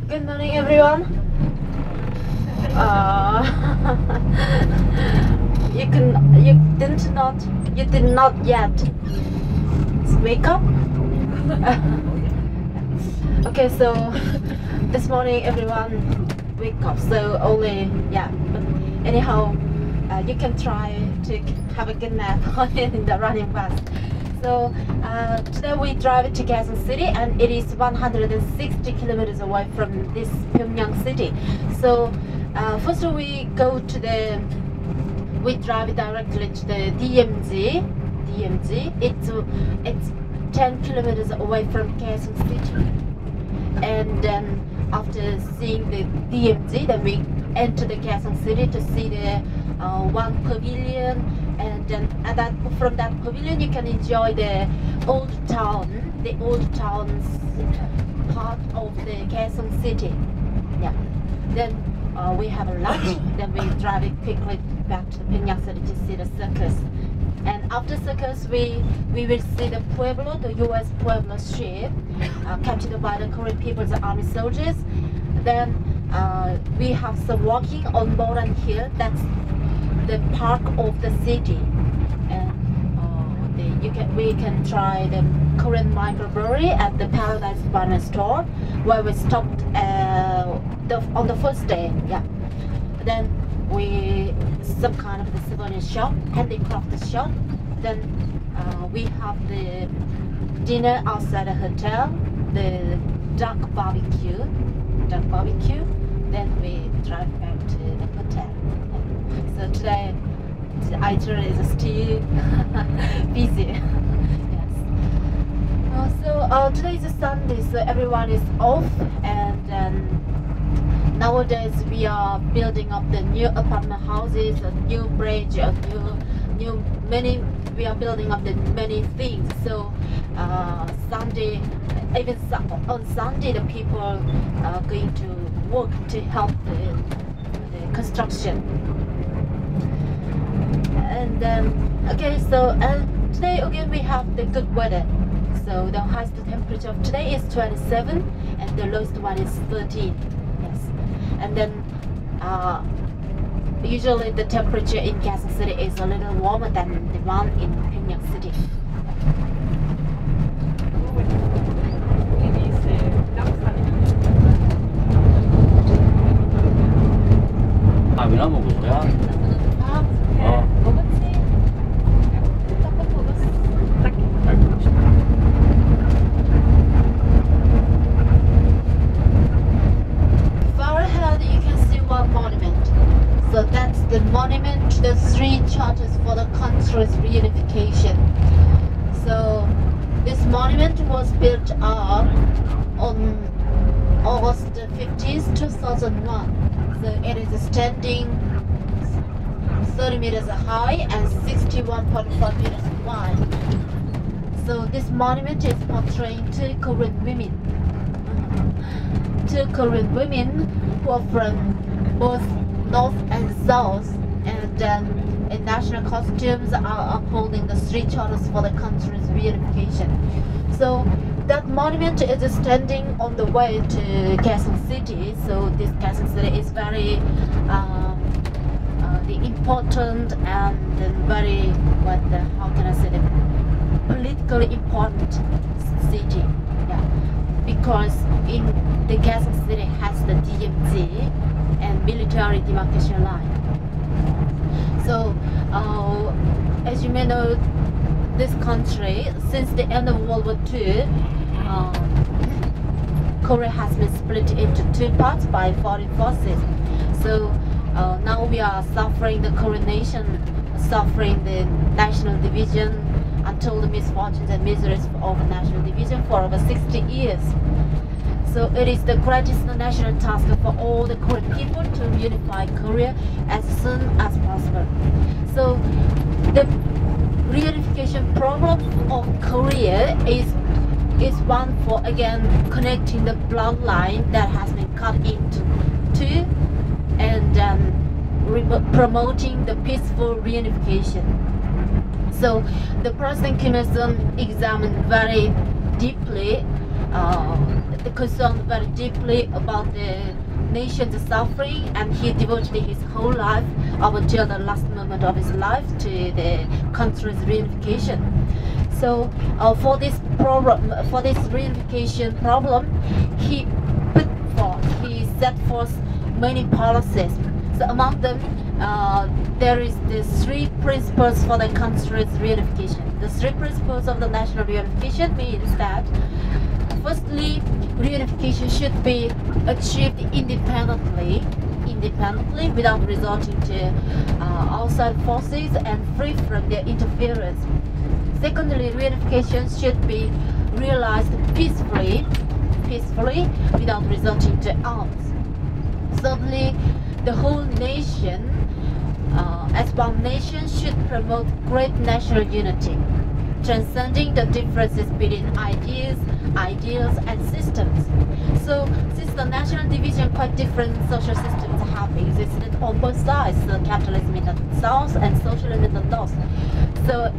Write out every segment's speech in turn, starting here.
Good morning, everyone. You did not yet wake up. Okay, so this morning everyone wake up. So only but anyhow, you can try to have a good nap in the running bus. So today we drive to Kaesong City, and it is 160 kilometers away from this Pyongyang city. So first we drive directly to the DMZ. It's 10 kilometers away from Kaesong City. And then after seeing the DMZ, then we enter the Kaesong City to see the one pavilion, and then from that pavilion you can enjoy the old town's part of the Kaesong City. Then we have a lunch. Then we drive it quickly back to the Pyongyang city to see the circus. And after circus, we will see the Pueblo, the U.S. Pueblo ship, captured by the Korean People's Army soldiers. Then we have some walking on Moran Hill. That's the park of the city. And we can try the Korean microbrewery at the Paradise Banana store, where we stopped on the first day. Then some kind of the souvenir shop, handicraft shop. Then we have the dinner outside the hotel, the duck barbecue. Then we drive back to the hotel. So today the itinerary is still busy. Yes. So today is a Sunday, so everyone is off, and nowadays we are building up the new apartment houses, a new bridge, we are building up the many things. So Sunday, on Sunday, the people are going to work to help the construction. And then today again we have the good weather. So the highest temperature of today is 27, and the lowest one is 13. And then usually the temperature in Kaesong City is a little warmer than the one in Pyongyang City. 밥이나 먹을 거야? So that's the monument to the three charters for the country's reunification. So this monument was built up on August 15th, 2001. So it is standing 30 meters high and 61.4 meters wide. So this monument is portraying two Korean women. Two Korean women who are from both North and South, and then in national costumes are upholding the three charters for the country's reunification. So that monument is standing on the way to Kaesong City. So this Kaesong City is very the important and very politically important city. Because in the Kaesong City has the DMZ and military demarcation line. So as you may know, this country, since the end of World War II, Korea has been split into two parts by foreign forces. So now we are suffering, the Korean nation suffering the national division, untold misfortunes and miseries of national division for over 60 years. So it is the greatest national task for all the Korean people to reunify Korea as soon as possible. So the reunification program of Korea is one for again connecting the bloodline that has been cut into two, and promoting the peaceful reunification. So the President Kim Il-sung examined very deeply concerned very deeply about the nation's suffering, and he devoted his whole life up until the last moment of his life to the country's reunification. So for this reunification problem, he set forth many policies. So among them, there is the 3 principles for the country's reunification. The 3 principles of the national reunification means that, firstly, reunification should be achieved independently without resorting to outside forces and free from their interference. Secondly, reunification should be realized peacefully without resorting to arms. Thirdly, the whole nation, as one nation, should promote great national unity, transcending the differences between ideas, and systems. So, since the national division, quite different social systems have existed on both sides, so capitalism in the south and socialism in the north. So,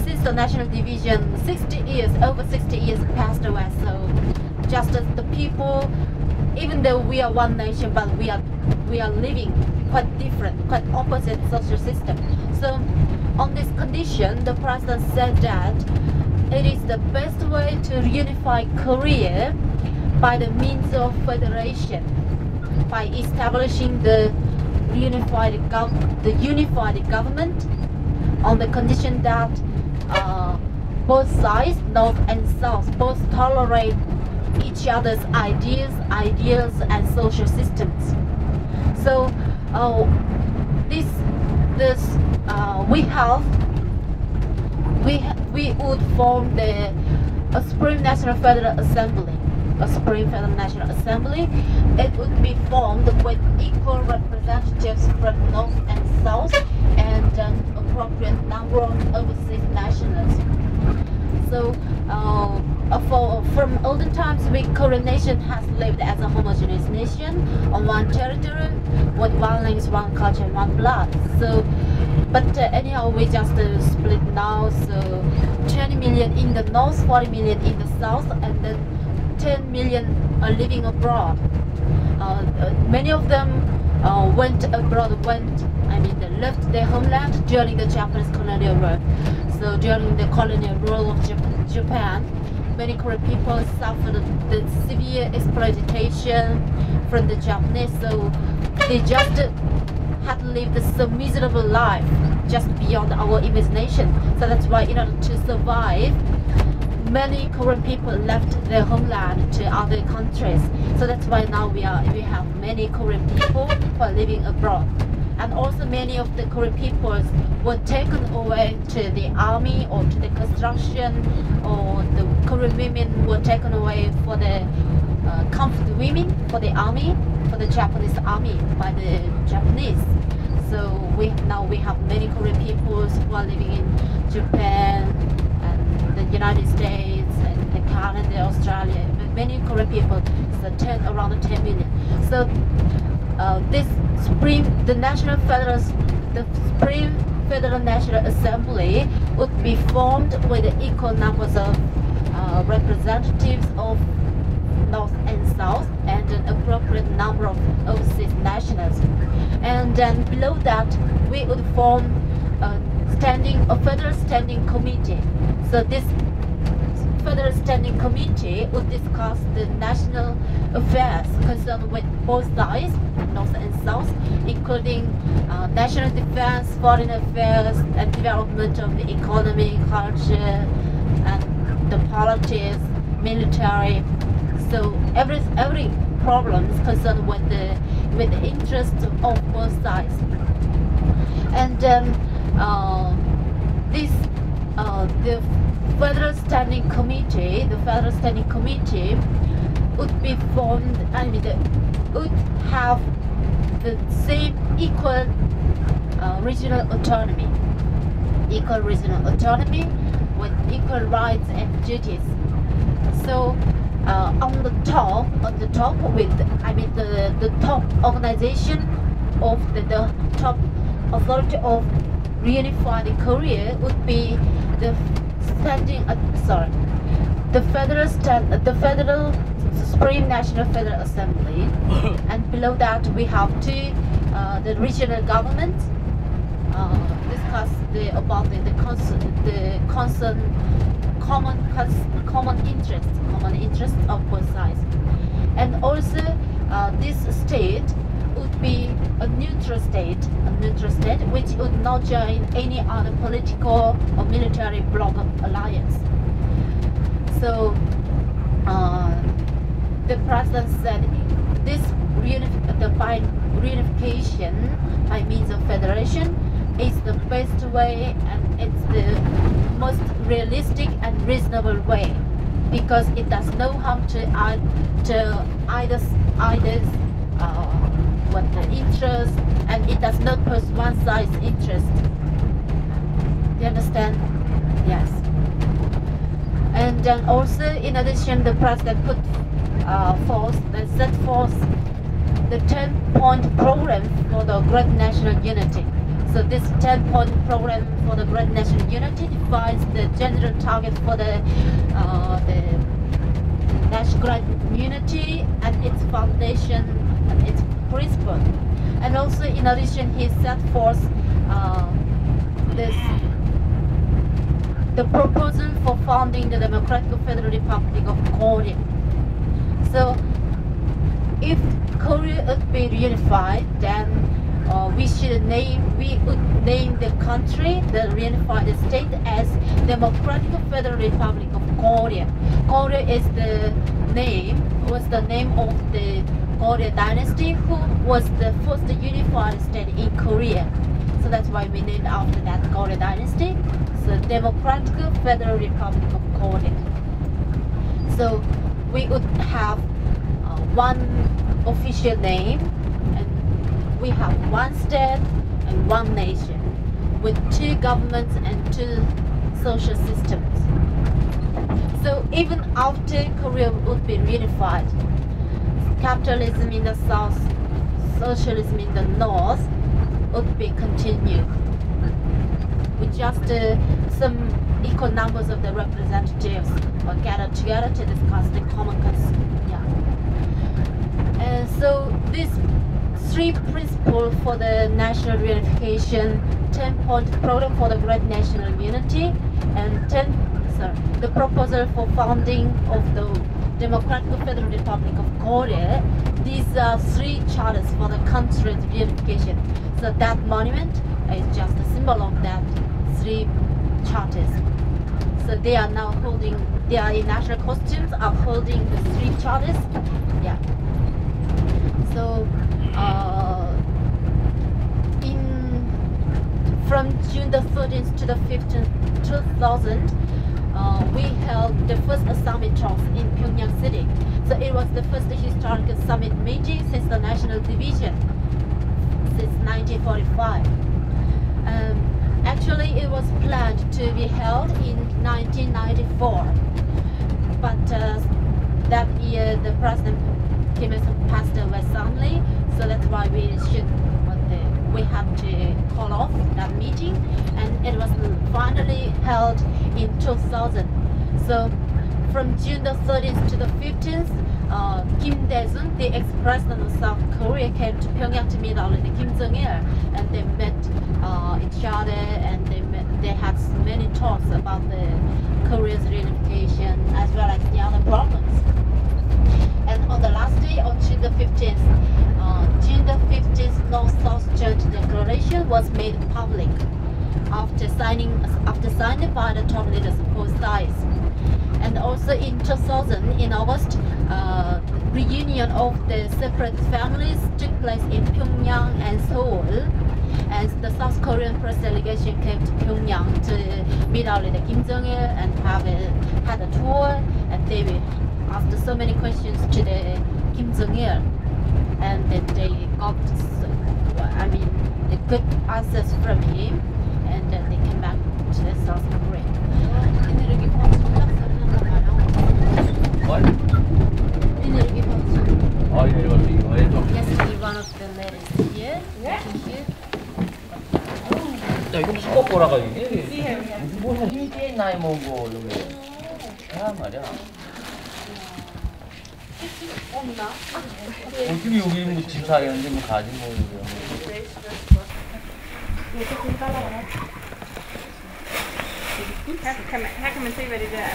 since the national division, over 60 years passed away, so just as the people, even though we are one nation, but we are living quite different, quite opposite social system. So on this condition, the president said that it is the best way to reunify Korea by the means of federation, by establishing the unified government, on the condition that both sides, north and south, both tolerate each other's ideas, and social systems. So we would form a Supreme National Federal Assembly. A Supreme Federal National Assembly. It would be formed with equal representatives from north and south, and an appropriate number of overseas nationals. So from olden times, Korean nation has lived as a homogeneous nation on one territory with one language, one culture, and one blood. So, but anyhow, we just split now. So 20 million in the north, 40 million in the south, and then 10 million are living abroad. Many of them they left their homeland during the Japanese colonial rule. So during the colonial rule of Japan, many Korean people suffered the severe exploitation from the Japanese. So they just had lived so miserable life just beyond our imagination. So that's why, in order to survive, many Korean people left their homeland to other countries. So that's why now we have many Korean people who are living abroad. And also many of the Korean peoples were taken away to the army or to the construction, or the Korean women were taken away for the comfort women for the army, for the Japanese army by the Japanese. So we have many Korean peoples who are living in Japan and the United States and Canada, Australia. Many Korean people, so around 10 million. So the Supreme Federal National Assembly would be formed with equal numbers of representatives of North and South, and an appropriate number of overseas nationals. And then below that, we would form a federal standing committee. So this Federal Standing Committee would discuss the national affairs concerned with both sides, North and South, including national defense, foreign affairs, and development of the economy, culture, and the politics, military. So every problem is concerned with the interests of both sides. And then the Federal Standing Committee would be formed, would have the same equal regional autonomy with equal rights and duties. So on the top with the top organization of the top authority of reunified Korea would be the Federal Supreme National Federal Assembly, and below that we have two the regional government discuss about the common interest of both sides, and also this state would be a neutral state which would not join any other political or military bloc alliance. So the president said this reunification by means of federation is the best way, and it's the most realistic and reasonable way, because it does no harm to either what the interest, and it does not push one side's interest. Do you understand? Yes. And then also, in addition, the president set forth the 10-point program for the great national unity. So this 10-point program for the great national unity defines the general target for the national great unity and its foundation and its principle. And also, in addition, he set forth the proposal for founding the Democratic Federal Republic of Korea. So, if Korea would be reunified, then we would name the country, the reunified state, as Democratic Federal Republic of Korea. Korea was the name of the Goryeo dynasty, who was the first unified state in Korea. So that's why we named after that Goryeo dynasty. So Democratic Federal Republic of Korea. So we would have one official name, and we have one state and one nation, with two governments and two social systems. So even after Korea would be reunified, capitalism in the south, socialism in the north would be continued, with just some equal numbers of the representatives were gathered together to discuss the common concern. And so these three principles for the national reunification, 10-point program for the great national unity, and the proposal for founding of the Democratic Federal Republic of Korea, these are three charters for the country's reunification. So that monument is just a symbol of that three charters. So they are now holding, they are in national costumes, are holding the three charters. Yeah. So from June the 13th to the 15th, 2000, we held the first summit talks in Pyongyang City. So it was the first historical summit meeting since the national division, since 1945. Actually, it was planned to be held in 1994, but that year the President Kim Il-sung passed away suddenly, so that's why we had to call off that meeting, and it was finally held in 2000. So from June the 30th to the 15th, Kim Dae-jung, the ex-president of South Korea, came to Pyongyang to meet already Kim Jong-il, and they met each other, and they had many talks about the Korea's reunification as well as the other problems. And on the last day, on June the 15th, North-South Joint Declaration was made public after signed by the top leaders of both sides. And also in 2000, in August, reunion of the separate families took place in Pyongyang and Seoul, and the South Korean press delegation came to Pyongyang to meet our leader Kim Jong-il and had a tour, and they asked so many questions to the Kim Jong-il, and then they got the good answers from him, and then they came back to the South Korea. What? Yes, one of the letters here. Thank you. 야, 이거 무슨 거꾸라가 이게? 뭐야, 이게 나이 먹고 이러면. 아, 말이야. 어떻게 여기 뭐 집사하겠는데 뭐 가지 뭐 이거. Her kan man se, hvad det der er.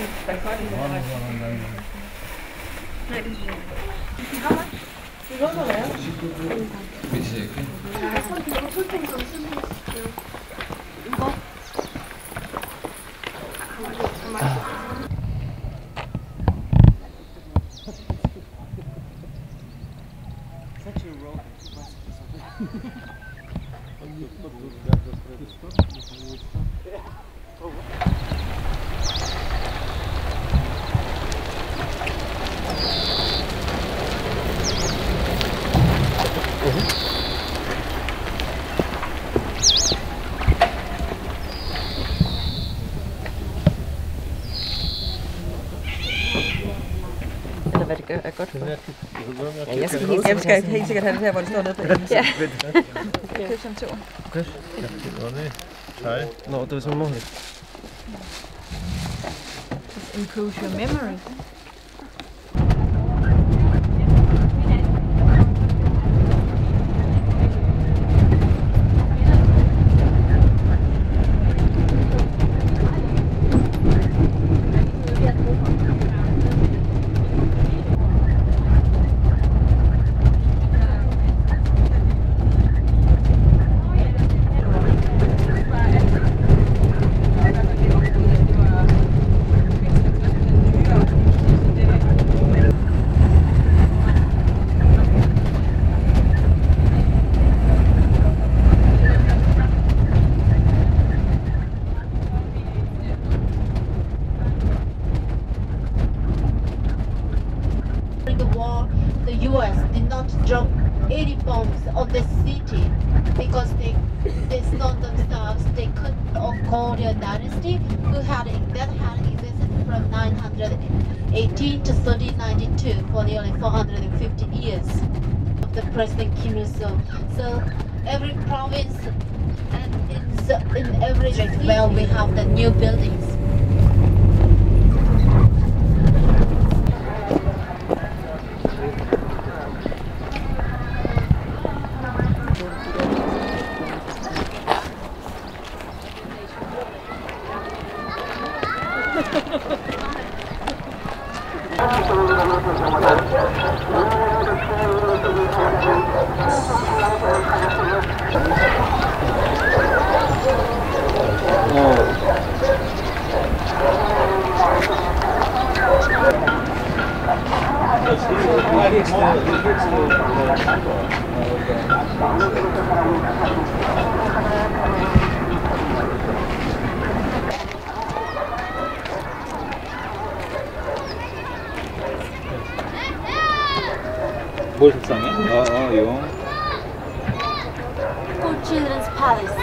Eller hvad det gør er godt for. Ja, jeg skal helt sikkert have det her, hvor det står nede på engelsk. Ja. Køb som to. Okay. Teil. No, to jest samochód. Improves your memory. Drop any bombs on the city because they thought themselves they could call their dynasty that had existed from 918 to 1392 for nearly 450 years of the President Kim Il-sung. So every province and in every district where we have the new buildings. 뭘 속상해? 용. Good Children's Palace.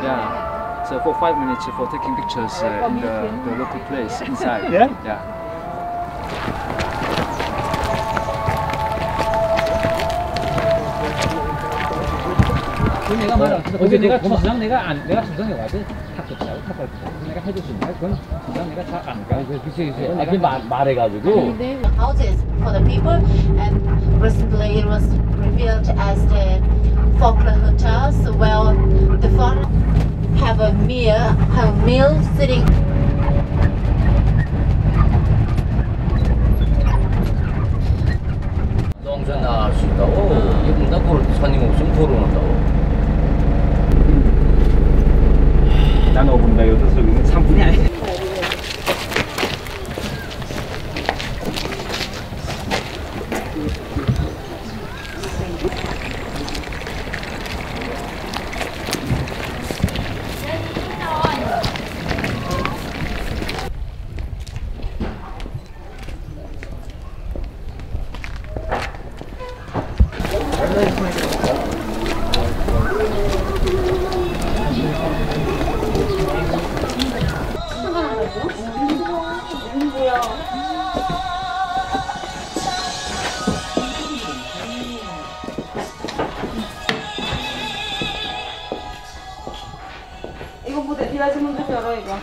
Yeah. So for 5 minutes for taking pictures in the local place inside. Yeah? Yeah. 그 내가 말한 거기 내가 주장 내가 주장해 와도 탁급사고 탁급사고 내가 해줄 수 있는 그건 주장 내가 잘 안 가. 그치. 앞에 말해가지고. Houses for the people, and recently it was revealed as the Faulkner hotels. Well, the front have a meal sitting. 동전 나갈 수 있다고. 이분다 그걸 손님 없으면 걸어놓는다고. 난 5분다. 여기서 3분이 아니야. 이거 뭐 대피하시면 되죠, 이거.